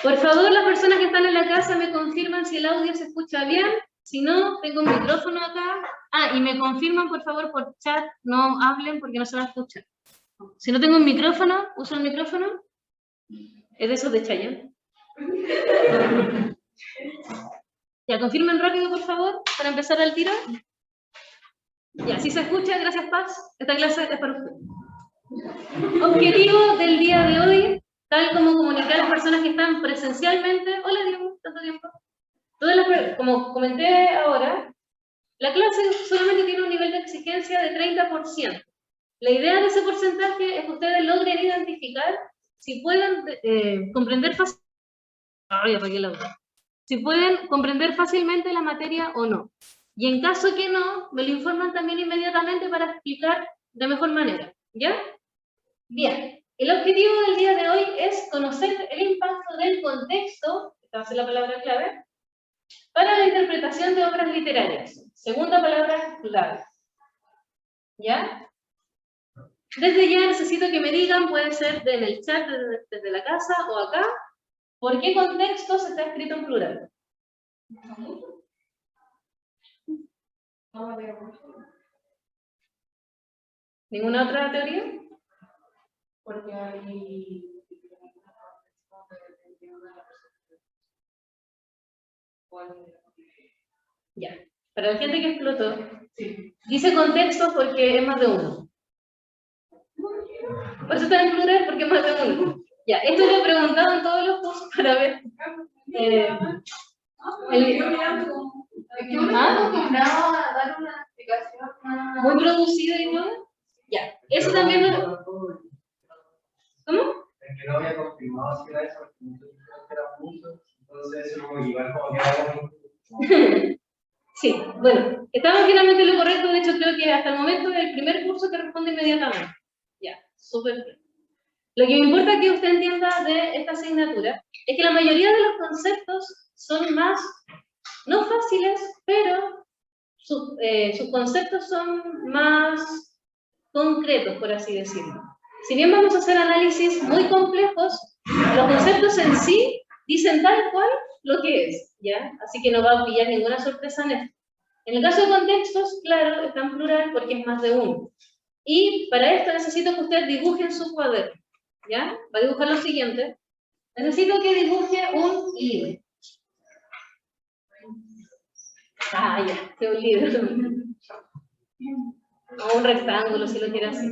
Por favor, las personas que están en la casa me confirman si el audio se escucha bien. Si no, tengo un micrófono acá. Ah, y me confirman, por favor, por chat. No hablen porque no se va a escuchar. Si no tengo un micrófono, uso el micrófono. Es de esos de Chayanne. Ya, confirmen rápido, por favor, para empezar al tiro. Ya, si se escucha, gracias, Paz. Esta clase es para usted. Objetivo del día de hoy, tal como comunicar a las personas que están presencialmente. Hola, Diego, tanto tiempo. Como comenté ahora, la clase solamente tiene un nivel de exigencia de 30%. La idea de ese porcentaje es que ustedes logren identificar si pueden comprender fácilmente la materia o no. Y en caso que no, me lo informan también inmediatamente para explicar de mejor manera. ¿Ya? Bien. El objetivo del día de hoy es conocer el impacto del contexto, esta va a ser la palabra clave, para la interpretación de obras literarias. Segunda palabra clave. ¿Ya? Desde ya necesito que me digan, puede ser en el chat, desde la casa o acá, ¿por qué contexto se está escrito en plural? ¿Ninguna otra teoría? Porque hay... Ya. Para la gente que explotó, Sí. dice contexto porque es más de uno. Por eso está en plural porque es más de uno. Ya, esto lo he preguntado en todos los cursos para ver. Muy producida y todo. Ya, eso también lo... ¿Cómo? Es que no había confirmado si era eso, porque muchos dijeron que era mucho, entonces eso igual como que algo. Sí, bueno, estamos finalmente en lo correcto, de hecho creo que hasta el momento es el primer curso que responde inmediatamente. Ya, súper bien. Lo que me importa que usted entienda de esta asignatura es que la mayoría de los conceptos son más, no fáciles, pero sus conceptos son más concretos, por así decirlo. Si bien vamos a hacer análisis muy complejos, los conceptos en sí dicen tal cual lo que es, ¿ya? Así que no va a pillar ninguna sorpresa en esto. En el caso de contextos, claro, está en plural porque es más de uno. Y para esto necesito que usted dibuje en su cuaderno, ¿ya? Va a dibujar lo siguiente. Necesito que dibuje un libro. Ah, ya, que un libro. O un rectángulo, si lo quiere hacer.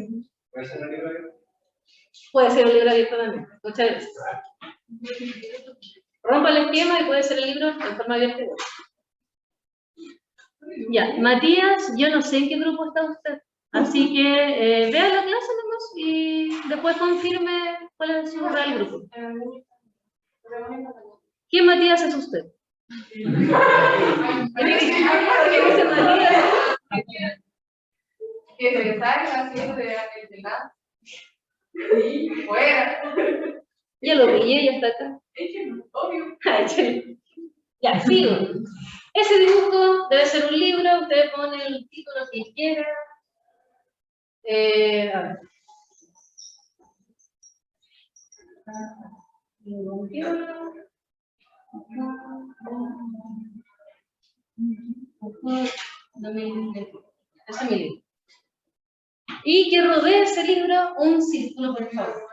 ¿Puede ser un libro abierto? Puede ser un libro abierto también. Muchas gracias. Rompa el esquema y puede ser el libro en forma abierta igual. Ya, Matías, yo no sé en qué grupo está usted. Así que vea la clase nomás y después confirme cuál es su real grupo. ¿Quién Matías es usted? ¿Quién es Matías? Que se salga haciendo de la... Sí, fuera. Ya lo pillé, ya está acá. Échenlo, obvio. Ya, sigo. Ese dibujo debe ser un libro, usted pone el título que quiera. A ver. Ese es mi libro. Y que rodee ese libro un círculo, por favor.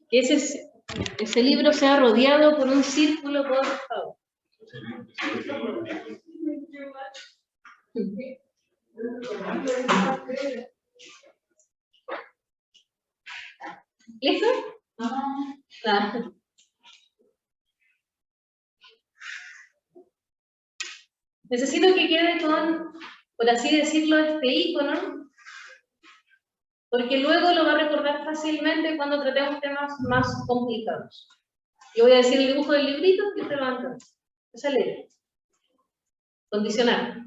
Que ese libro sea rodeado por un círculo, por favor. ¿Listo? Ah. Necesito que quede con, por así decirlo, este icono, porque luego lo va a recordar fácilmente cuando tratemos temas más complicados. Yo voy a decir el dibujo del librito y usted va a entender. Esa es la idea. Condicionar.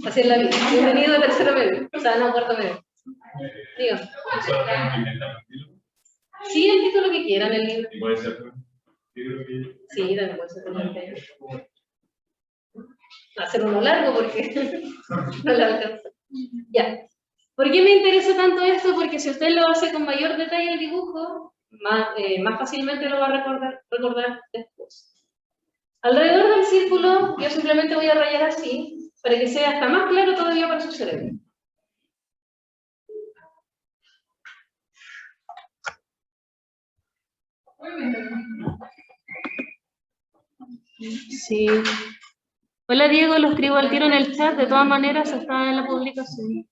Así es la vida. Bienvenido a tercero medio. O sea, no, cuarto medio. Diga. Sí, el título que quieran, el libro. ¿Y puede ser? Sí, también puede ser por hacer uno largo porque no le alcanza. Ya. ¿Por qué me interesa tanto esto? Porque si usted lo hace con mayor detalle el dibujo, más fácilmente lo va a recordar después. Alrededor del círculo, yo simplemente voy a rayar así, para que sea hasta más claro todavía para su cerebro. Sí. Hola Diego, lo escribo al tiro en el chat, de todas maneras está en la publicación.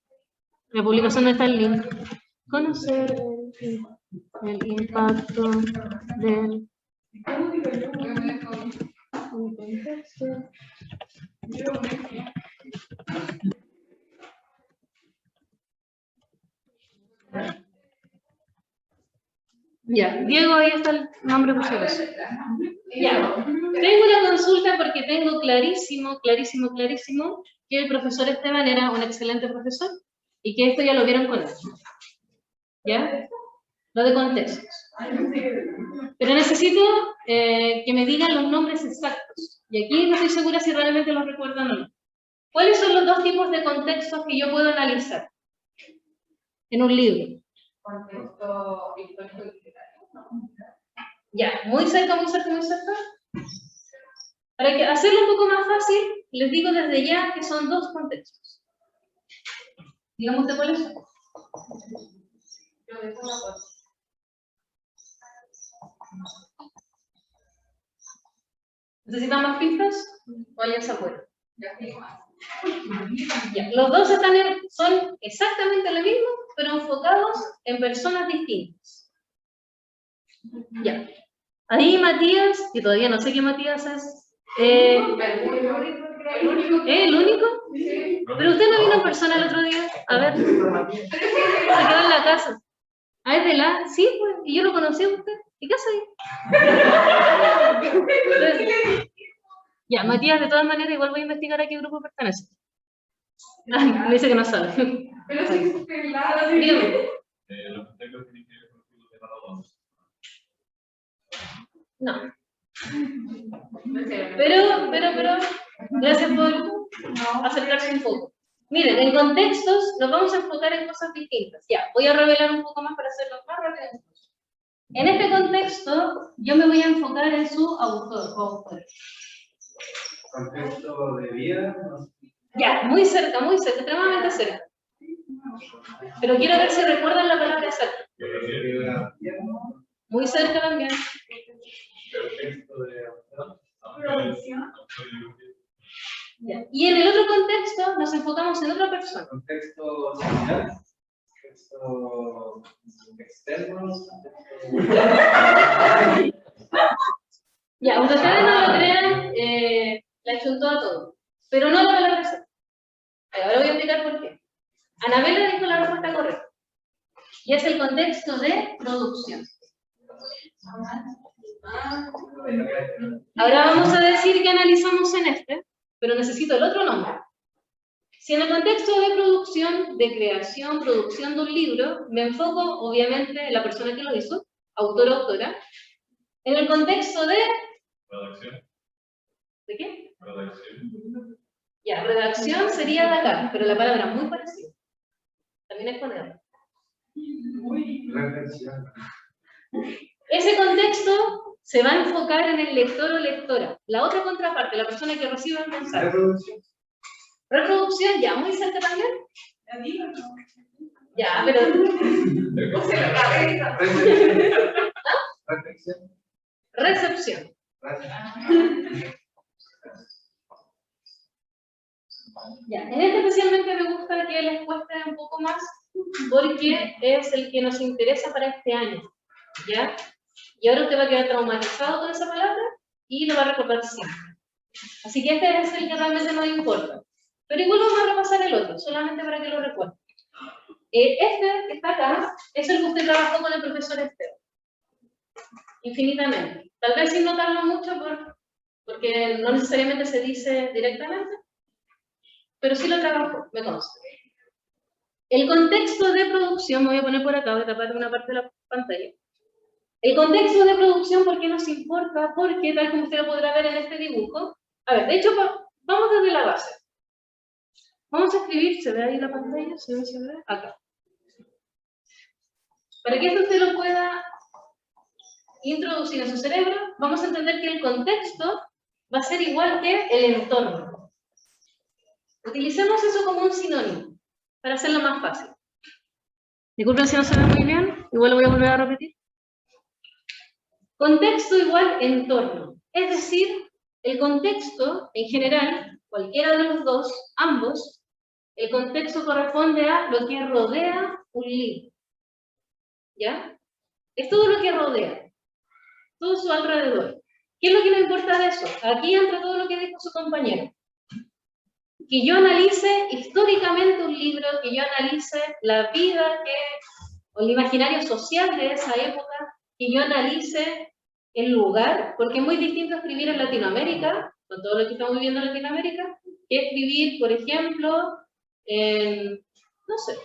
La publicación está el link. Conocer el impacto del contexto. Ya, Diego, ahí está el nombre por si acaso. Ya, tengo una consulta porque tengo clarísimo que el profesor Esteban era un excelente profesor y que esto ya lo vieron con él. ¿Ya? Lo de contextos. Pero necesito que me digan los nombres exactos. Y aquí no estoy segura si realmente los recuerdan o no. ¿Cuáles son los dos tipos de contextos que yo puedo analizar en un libro? Contexto histórico y literario. Ya, muy cerca. Para que hacerlo un poco más fácil, les digo desde ya que son dos contextos. Digamos de cuáles son. Yo dejo una cosa. ¿Necesitan más pistas? ¿O ya se acuerdan? Ya tengo más. Ya, los dos son exactamente lo mismo, pero enfocados en personas distintas. Ya. Ahí Matías, que todavía no sé qué Matías es. El único. ¿El único? Sí. Pero usted no vino en persona el otro día. A ver. Se quedó en la casa. Ah, es de la. Sí, pues. Y yo lo conocí a usted. ¿Y qué hace ahí? Entonces, ya, Matías, de todas maneras, igual voy a investigar a qué grupo pertenece. Ay, me dice que no sabe. Pero sí es que la. Dígame. Los contextos tienen que ver con los de Maradona. No. Pero, gracias por acercarse un poco. Miren, en contextos nos vamos a enfocar en cosas distintas. Ya, voy a revelar un poco más para hacerlo más rápido. En este contexto, yo me voy a enfocar en su autor o autora. Contexto de vida, no sé. Ya, muy cerca, extremadamente cerca. Pero quiero ver si recuerdan la palabra exacta. Biografía, Muy cerca también. contexto de Producción. Ya. Y en el otro contexto nos enfocamos en otra persona. contexto social, contexto externo, Ya, aunque ustedes no lo crean, la chuntó a todo. Pero no la palabra exacta. Ahora voy a explicar por qué. Anabela dijo la respuesta correcta. Y es el contexto de producción. Ahora vamos a decir que analizamos en este, pero necesito el otro nombre. Si en el contexto de producción, de creación, producción de un libro, me enfoco obviamente en la persona que lo hizo, autor o autora. En el contexto de... Redacción. ¿De qué? Redacción. Ya, redacción sería de acá, pero la palabra es muy parecida. También es con R. reflexión, Ese contexto se va a enfocar en el lector o lectora. La otra contraparte, la persona que recibe el mensaje. reproducción, Reproducción, ya, muy cerca también. Ya digo, ¿no? Ya, pero... O sea, la cabeza. reflexión, Recepción. Ya, en este especialmente me gusta que les cueste un poco más porque es el que nos interesa para este año, ¿ya? Y ahora usted va a quedar traumatizado con esa palabra y lo va a recordar siempre. Así que este es el que realmente nos importa. Pero igual vamos a repasar el otro, solamente para que lo recuerden. Este que está acá es el que usted trabajó con el profesor Esteban. Infinitamente. Tal vez sin notarlo mucho porque no necesariamente se dice directamente, pero sí lo trabajó, me consta. El contexto de producción, me voy a poner por acá, voy a tapar una parte de la pantalla. El contexto de producción, ¿por qué nos importa? Porque, tal como usted lo podrá ver en este dibujo, a ver, de hecho, vamos desde la base. Vamos a escribir, ¿se ve ahí la pantalla? ¿Se ve? Acá. Para que esto usted lo pueda introducir en su cerebro, vamos a entender que el contexto va a ser igual que el entorno. Utilicemos eso como un sinónimo, para hacerlo más fácil. Disculpen si no se ve muy bien, igual lo voy a volver a repetir. Contexto igual entorno. Es decir, el contexto en general, cualquiera de los dos, ambos, el contexto corresponde a lo que rodea un libro. ¿Ya? Es todo lo que rodea, todo su alrededor. ¿Qué es lo que nos importa de eso? Aquí entra todo lo que dijo su compañero. Que yo analice históricamente un libro, que yo analice la vida o el imaginario social de esa época, que yo analice el lugar, porque es muy distinto escribir en Latinoamérica, con todo lo que estamos viviendo en Latinoamérica, que escribir, por ejemplo, en, no sé.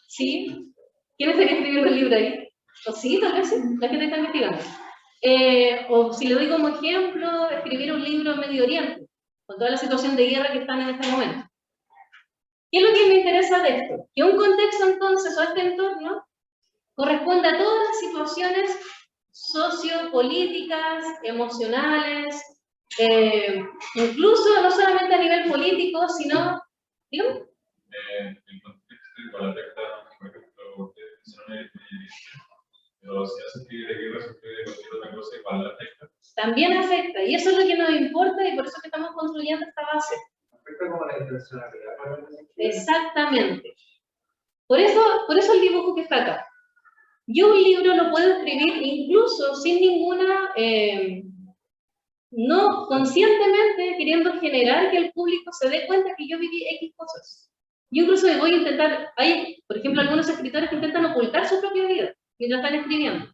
¿Sí? ¿Quién está escribiendo el libro ahí? ¿O sí? Tal vez sí, la gente está investigando. O si le doy como ejemplo, escribir un libro en Medio Oriente, con toda la situación de guerra que están en este momento. ¿Qué es lo que me interesa de esto? Que un contexto entonces, o este entorno, corresponde a todas las situaciones sociopolíticas, emocionales, incluso no solamente a nivel político, sino, digamos, El contexto igual afecta, por ejemplo, ustedes mencionaron el pero si hace escribir de guerra, se escribe de cualquier otra cosa, igual la afecta. También afecta, y eso es lo que nos importa y por eso que estamos construyendo esta base. Afecta como la intencionalidad. Exactamente. Por eso el dibujo que está acá. Yo un libro lo puedo escribir incluso sin ninguna, no conscientemente queriendo generar que el público se dé cuenta que yo viví X cosas. Yo incluso voy a intentar, hay, por ejemplo, algunos escritores que intentan ocultar su propia vida mientras están escribiendo.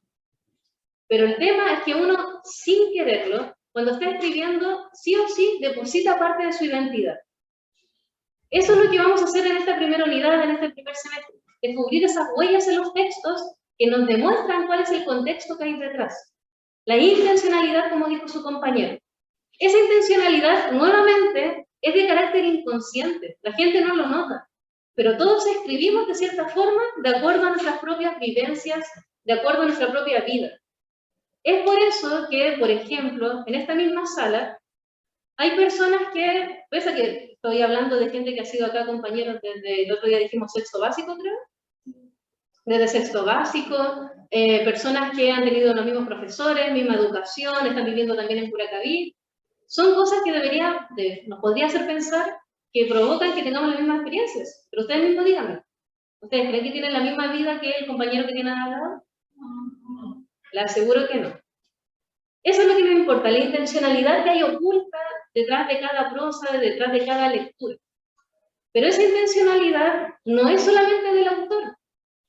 Pero el tema es que uno, sin quererlo, cuando está escribiendo, sí o sí deposita parte de su identidad. Eso es lo que vamos a hacer en esta primera unidad, en este primer semestre. Descubrir esas huellas en los textos que nos demuestran cuál es el contexto que hay detrás. La intencionalidad, como dijo su compañero. Esa intencionalidad, nuevamente, es de carácter inconsciente. La gente no lo nota. Pero todos escribimos de cierta forma de acuerdo a nuestras propias vivencias, de acuerdo a nuestra propia vida. Es por eso que, por ejemplo, en esta misma sala, hay personas que, pese a que estoy hablando de gente que ha sido acá compañeros desde, el otro día dijimos sexto básico, creo, desde sexto básico, personas que han tenido los mismos profesores, misma educación, están viviendo también en Curacaví, son cosas que nos podría hacer pensar que provocan que tengamos las mismas experiencias, pero ustedes mismos díganme, ¿ustedes creen que tienen la misma vida que el compañero que tiene al lado? Le aseguro que no. Eso es lo que nos importa, la intencionalidad que hay oculta detrás de cada prosa, detrás de cada lectura. Pero esa intencionalidad no es solamente del autor,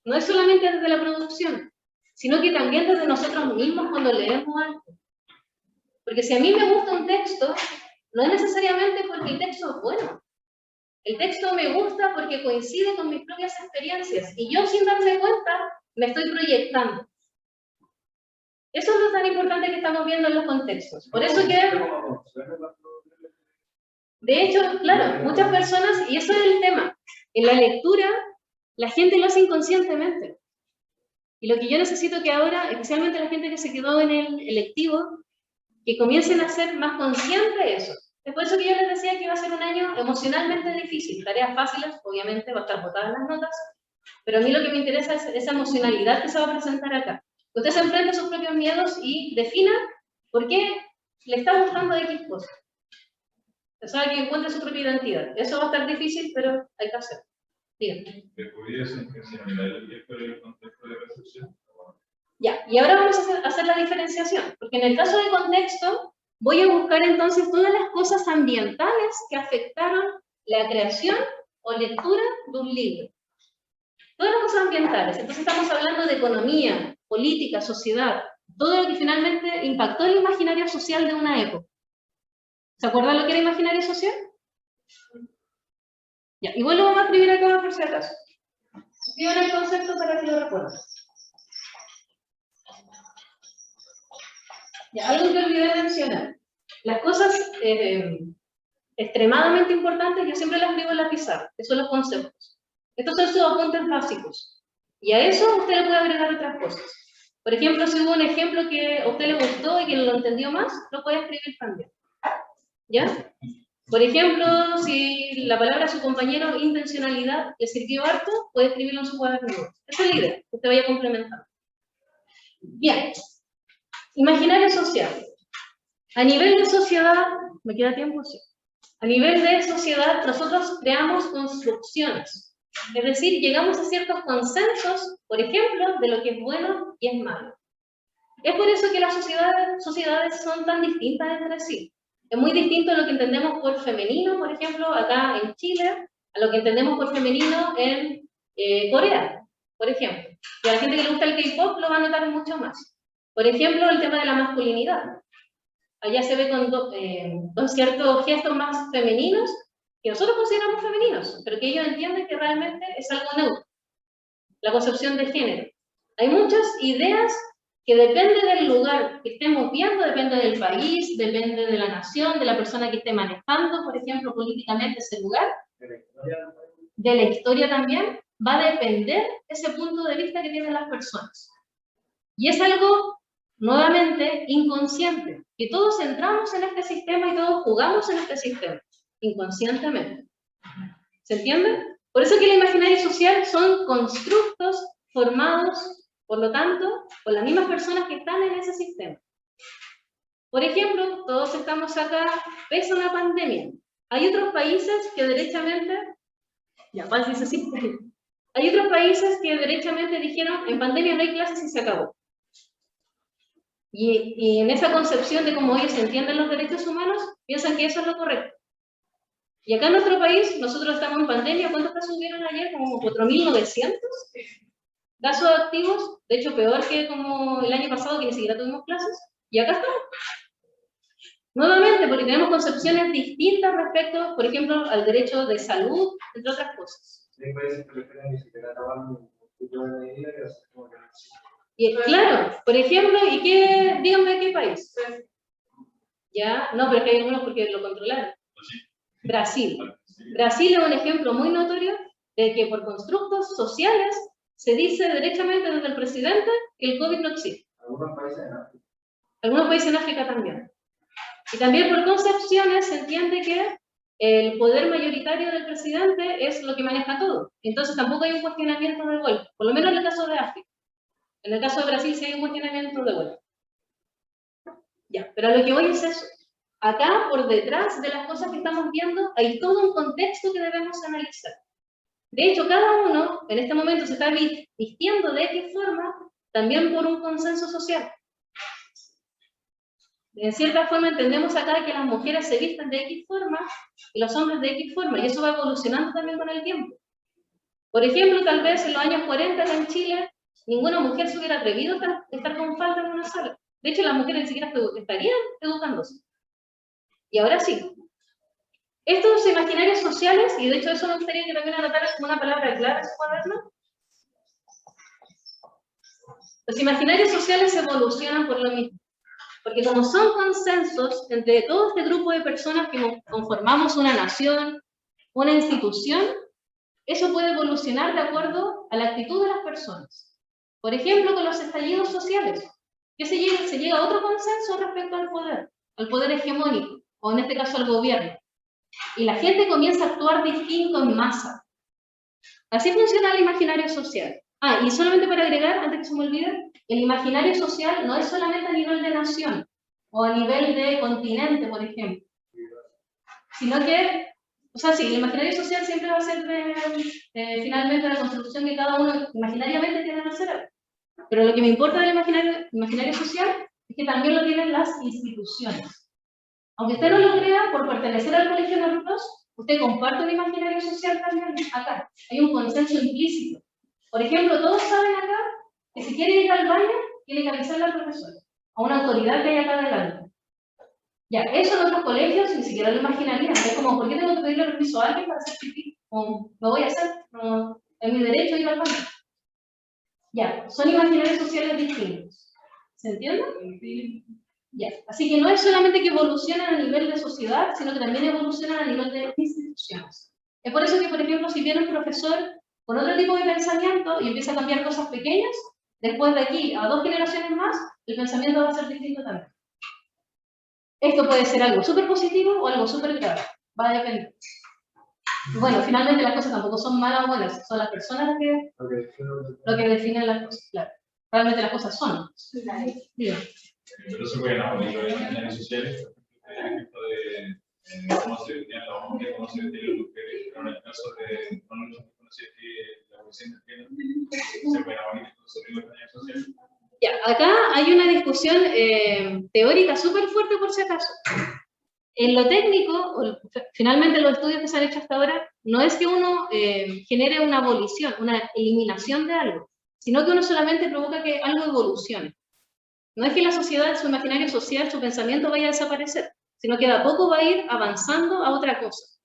no es solamente desde la producción, sino que también desde nosotros mismos cuando leemos algo. Porque si a mí me gusta un texto, no es necesariamente porque el texto es bueno. El texto me gusta porque coincide con mis propias experiencias y yo sin darme cuenta me estoy proyectando. Eso es lo tan importante que estamos viendo en los contextos. Por eso que, de hecho, claro, muchas personas, y eso es el tema, en la lectura, la gente lo hace inconscientemente. Y lo que yo necesito que ahora, especialmente la gente que se quedó en el electivo, que comiencen a ser más conscientes de eso. Es por eso que yo les decía que iba a ser un año emocionalmente difícil. Tareas fáciles, obviamente, va a estar botadas las notas, pero a mí lo que me interesa es esa emocionalidad que se va a presentar acá. Usted se enfrenta a sus propios miedos y defina por qué le está gustando X cosa. O sea, que encuentre su propia identidad. Eso va a estar difícil, pero hay que hacerlo. Díganme. ¿Descubrir esa intencionalidad y el contexto de recepción? Ya, y ahora vamos a hacer la diferenciación, porque en el caso del contexto, voy a buscar entonces todas las cosas ambientales que afectaron la creación o lectura de un libro. Todas las cosas ambientales. Entonces estamos hablando de economía, política, sociedad, todo lo que finalmente impactó el imaginario social de una época. ¿Se acuerdan lo que era imaginario social? Ya, igual lo vamos a escribir acá por si acaso. Escriban el concepto para que lo recuerden. Ya, algo que olvidé mencionar. Las cosas extremadamente importantes, yo siempre las escribo en la pizarra, que son los conceptos. Estos son sus apuntes básicos. Y a eso usted le puede agregar otras cosas. Por ejemplo, si hubo un ejemplo que a usted le gustó y que lo entendió más, lo puede escribir también. ¿Ya? Por ejemplo, si la palabra a su compañero intencionalidad le sirvió harto, puede escribirlo en su cuaderno. Esa es la idea, que usted vaya complementando. Bien. Imaginario social. A nivel de sociedad, ¿me queda tiempo? Sí. A nivel de sociedad, nosotros creamos construcciones. Es decir, llegamos a ciertos consensos, por ejemplo, de lo que es bueno y es malo. Es por eso que las sociedades son tan distintas entre sí. Es muy distinto a lo que entendemos por femenino, por ejemplo, acá en Chile, a lo que entendemos por femenino en Corea, por ejemplo. Y a la gente que le gusta el K-pop lo va a notar mucho más. Por ejemplo, el tema de la masculinidad. Allá se ve con ciertos gestos más femeninos, que nosotros consideramos femeninos, pero que ellos entienden que realmente es algo neutro. La concepción de género. Hay muchas ideas que depende del lugar que estemos viendo, depende del país, depende de la nación, de la persona que esté manejando, por ejemplo, políticamente ese lugar, de la historia también, va a depender ese punto de vista que tienen las personas. Y es algo, nuevamente, inconsciente, que todos entramos en este sistema y todos jugamos en este sistema, inconscientemente. ¿Se entiende? Por eso que el imaginario social son constructos formados, por lo tanto, por las mismas personas que están en ese sistema. Por ejemplo, todos estamos acá, pese a una pandemia. Hay otros países que derechamente, ya, Paz dice sí, hay otros países que derechamente dijeron, en pandemia no hay clases y se acabó. Y en esa concepción de cómo ellos entienden los derechos humanos, piensan que eso es lo correcto. Y acá en nuestro país, nosotros estamos en pandemia, ¿cuántos casos hubieron ayer? Como 4.900 casos activos, de hecho peor que como el año pasado que ni siquiera tuvimos clases, y acá estamos. Nuevamente, porque tenemos concepciones distintas respecto, por ejemplo, al derecho de salud, entre otras cosas. Hay países que prefieren ni siquiera acabar un tipo de medida que hacer como que no existe. Y claro, por ejemplo, díganme qué país. Ya, no, pero es que hay algunos porque lo controlaron. Brasil. Brasil es un ejemplo muy notorio de que por constructos sociales se dice derechamente desde el presidente que el COVID no existe. Algunos países en África. Algunos países en África también. Y también por concepciones se entiende que el poder mayoritario del presidente es lo que maneja todo. Entonces tampoco hay un cuestionamiento de vuelta, por lo menos en el caso de África. En el caso de Brasil sí hay un cuestionamiento de vuelta. Ya, pero a lo que voy es eso. Acá, por detrás de las cosas que estamos viendo, hay todo un contexto que debemos analizar. De hecho, cada uno en este momento se está vistiendo de X forma, también por un consenso social. En cierta forma entendemos acá que las mujeres se visten de X forma y los hombres de X forma, y eso va evolucionando también con el tiempo. Por ejemplo, tal vez en los años 40 acá en Chile, ninguna mujer se hubiera atrevido a estar con falda en una sala. De hecho, las mujeres ni siquiera estarían educándose. Y ahora sí. Estos imaginarios sociales, y de hecho eso me gustaría que también anotaras como una palabra clave en su cuaderno. Los imaginarios sociales evolucionan por lo mismo. Porque como son consensos entre todo este grupo de personas que conformamos una nación, una institución, eso puede evolucionar de acuerdo a la actitud de las personas. Por ejemplo, con los estallidos sociales, que se llega a otro consenso respecto al poder hegemónico, o en este caso al gobierno. Y la gente comienza a actuar distinto en masa. Así funciona el imaginario social. Ah, y solamente para agregar, antes que se me olvide, el imaginario social no es solamente a nivel de nación, o a nivel de continente, por ejemplo. Sino que, o sea, sí, el imaginario social siempre va a ser finalmente la construcción que cada uno imaginariamente tiene en el cerebro. Pero lo que me importa del imaginario social es que también lo tienen las instituciones. Aunque usted no lo crea, por pertenecer al Colegio de Nosotros, usted comparte un imaginario social también acá. Hay un consenso implícito. Por ejemplo, todos saben acá que si quiere ir al baño, tiene que avisarle al profesor, a una autoridad que hay acá adelante. Ya, eso en otros colegios ni siquiera lo imaginarían. Es como, ¿por qué tengo que pedirle permiso a alguien para hacer pipí? O lo voy a hacer, no, es mi derecho a ir al baño. Ya, son imaginarios sociales distintos. ¿Se entiende? Ya. Así que no es solamente que evolucionan a nivel de sociedad, sino que también evolucionan a nivel de instituciones. Es por eso que, por ejemplo, si viene un profesor con otro tipo de pensamiento y empieza a cambiar cosas pequeñas, después de aquí a 2 generaciones más, el pensamiento va a ser distinto también. Esto puede ser algo súper positivo o algo súper grave. Va a depender. Bueno, finalmente las cosas tampoco son malas o buenas, son las personas lo que definen las cosas, claro. Realmente las cosas son. Bien. Pero se pueden abolir los imaginarios sociales, por ejemplo, el ejemplo de cómo se vestían los hombres, cómo se vestían las mujeres, pero en el caso de no muchos que conocían que la abolición del género, se pueden abolir entonces los imaginarios sociales. Ya, acá hay una discusión teórica súper fuerte por si acaso. En lo técnico, finalmente los estudios que se han hecho hasta ahora, no es que uno genere una abolición, una eliminación de algo, sino que uno solamente provoca que algo evolucione. No es que la sociedad, su imaginario social, su pensamiento vaya a desaparecer, sino que de a poco va a ir avanzando a otra cosa.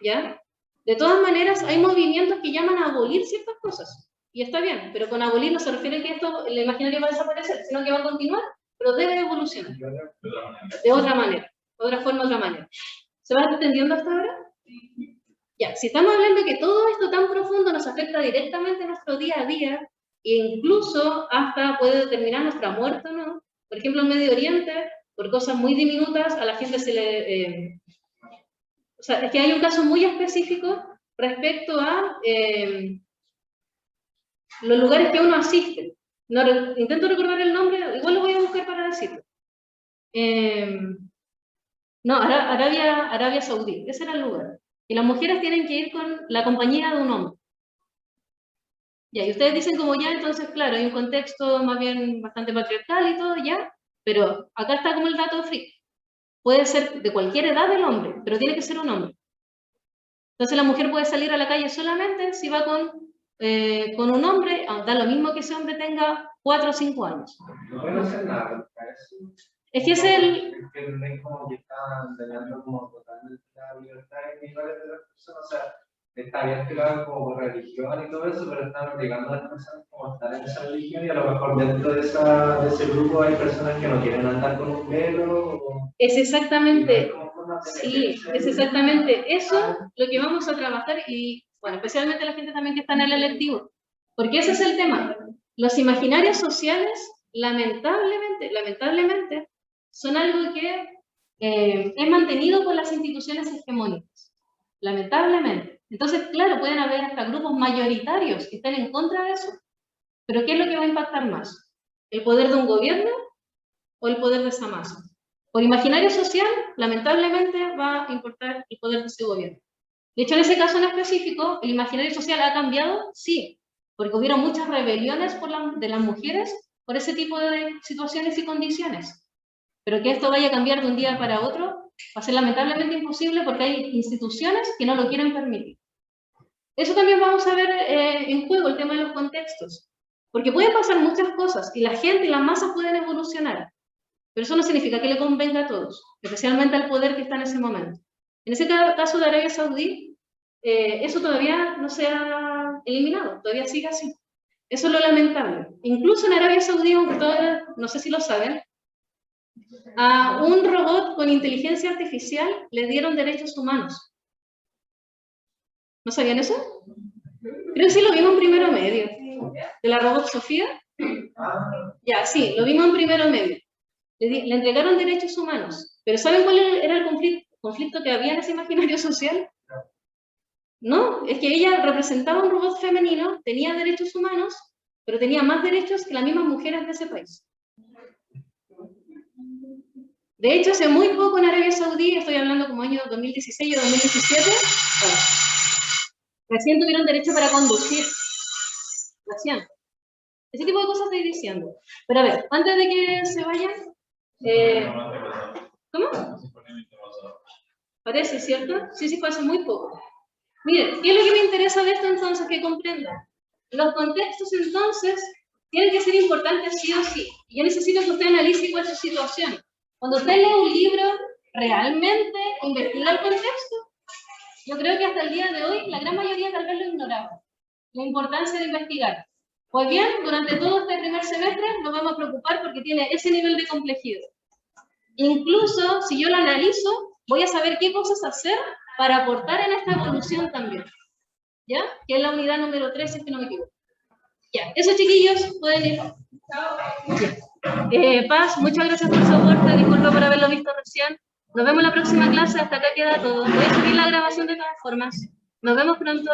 ¿Ya? De todas maneras, hay movimientos que llaman a abolir ciertas cosas. Y está bien, pero con abolir no se refiere que esto, el imaginario va a desaparecer, sino que va a continuar, pero debe evolucionar. De otra manera. De otra forma, de otra manera. ¿Se va entendiendo hasta ahora? Ya, si estamos hablando de que todo esto tan profundo nos afecta directamente a nuestro día a día, e incluso hasta puede determinar nuestra muerte o no, por ejemplo, en Medio Oriente, por cosas muy diminutas, a la gente se le... o sea, es que hay un caso muy específico respecto a los lugares que uno asiste. No, intento recordar el nombre, igual lo voy a buscar para decirlo. No, Arabia Saudí, ese era el lugar. Y las mujeres tienen que ir con la compañía de un hombre. Ya, y ustedes dicen como ya, entonces claro, hay un contexto más bien bastante patriarcal y todo, ya, pero acá está como el dato freak. Puede ser de cualquier edad el hombre, pero tiene que ser un hombre. Entonces la mujer puede salir a la calle solamente si va con un hombre, da lo mismo que ese hombre tenga 4 o 5 años. No pueden hacer nada. Es que es el... Es que no es como que están dañando como totalmente la libertad individual de las personas, o sea, está bien claro como por religión y todo eso, pero están obligando a las personas como a estar en esa religión y a lo mejor dentro de ese grupo hay personas que no quieren andar con un velo. Es exactamente, sí, es exactamente eso lo que vamos a trabajar y, bueno, especialmente la gente también que está en el electivo, porque ese es el tema. Los imaginarios sociales, lamentablemente, son algo que es mantenido por las instituciones hegemónicas, lamentablemente. Entonces, claro, pueden haber hasta grupos mayoritarios que estén en contra de eso, pero ¿qué es lo que va a impactar más? ¿El poder de un gobierno o el poder de esa masa? Por imaginario social, lamentablemente va a importar el poder de ese gobierno. De hecho, en ese caso en específico, ¿el imaginario social ha cambiado? Sí, porque hubieron muchas rebeliones de las mujeres por ese tipo de situaciones y condiciones. Pero que esto vaya a cambiar de un día para otro va a ser lamentablemente imposible porque hay instituciones que no lo quieren permitir. Eso también vamos a ver en juego, el tema de los contextos. Porque pueden pasar muchas cosas y la gente y las masas pueden evolucionar. Pero eso no significa que le convenga a todos, especialmente al poder que está en ese momento. En ese caso de Arabia Saudí, eso todavía no se ha eliminado, todavía sigue así. Eso es lo lamentable. Incluso en Arabia Saudí, aunque todavía, no sé si lo saben, a un robot con inteligencia artificial le dieron derechos humanos. ¿No sabían eso? Creo que sí lo vimos en primero medio. ¿De la robot Sofía? Ya, sí, lo vimos en primero medio. Le entregaron derechos humanos. ¿Pero saben cuál era el conflicto que había en ese imaginario social? No, es que ella representaba un robot femenino, tenía derechos humanos, pero tenía más derechos que las mismas mujeres de ese país. De hecho, hace muy poco en Arabia Saudí, estoy hablando como año 2016 o 2017, recién tuvieron derecho para conducir. Recién. Ese tipo de cosas estoy diciendo. Pero a ver, antes de que se vayan... ¿Cómo? Parece, ¿cierto? Sí, fue hace muy poco. Miren, ¿qué es lo que me interesa de esto entonces? Que comprendan. Los contextos entonces tienen que ser importantes sí o sí. Y yo necesito que usted analice cuál es su situación. Cuando usted lee un libro, ¿realmente investiga el contexto? Yo creo que hasta el día de hoy la gran mayoría tal vez lo ignoraba. La importancia de investigar. Pues bien, durante todo este primer semestre nos vamos a preocupar porque tiene ese nivel de complejidad. Incluso, si yo la analizo, voy a saber qué cosas hacer para aportar en esta evolución también. ¿Ya? Que es la unidad número 3, si es que no me equivoco. Ya, esos chiquillos pueden ir. Paz, muchas gracias por su aporte, disculpa por haberlo visto recién. Nos vemos en la próxima clase, hasta acá queda todo. Voy a subir la grabación de todas formas. Nos vemos pronto.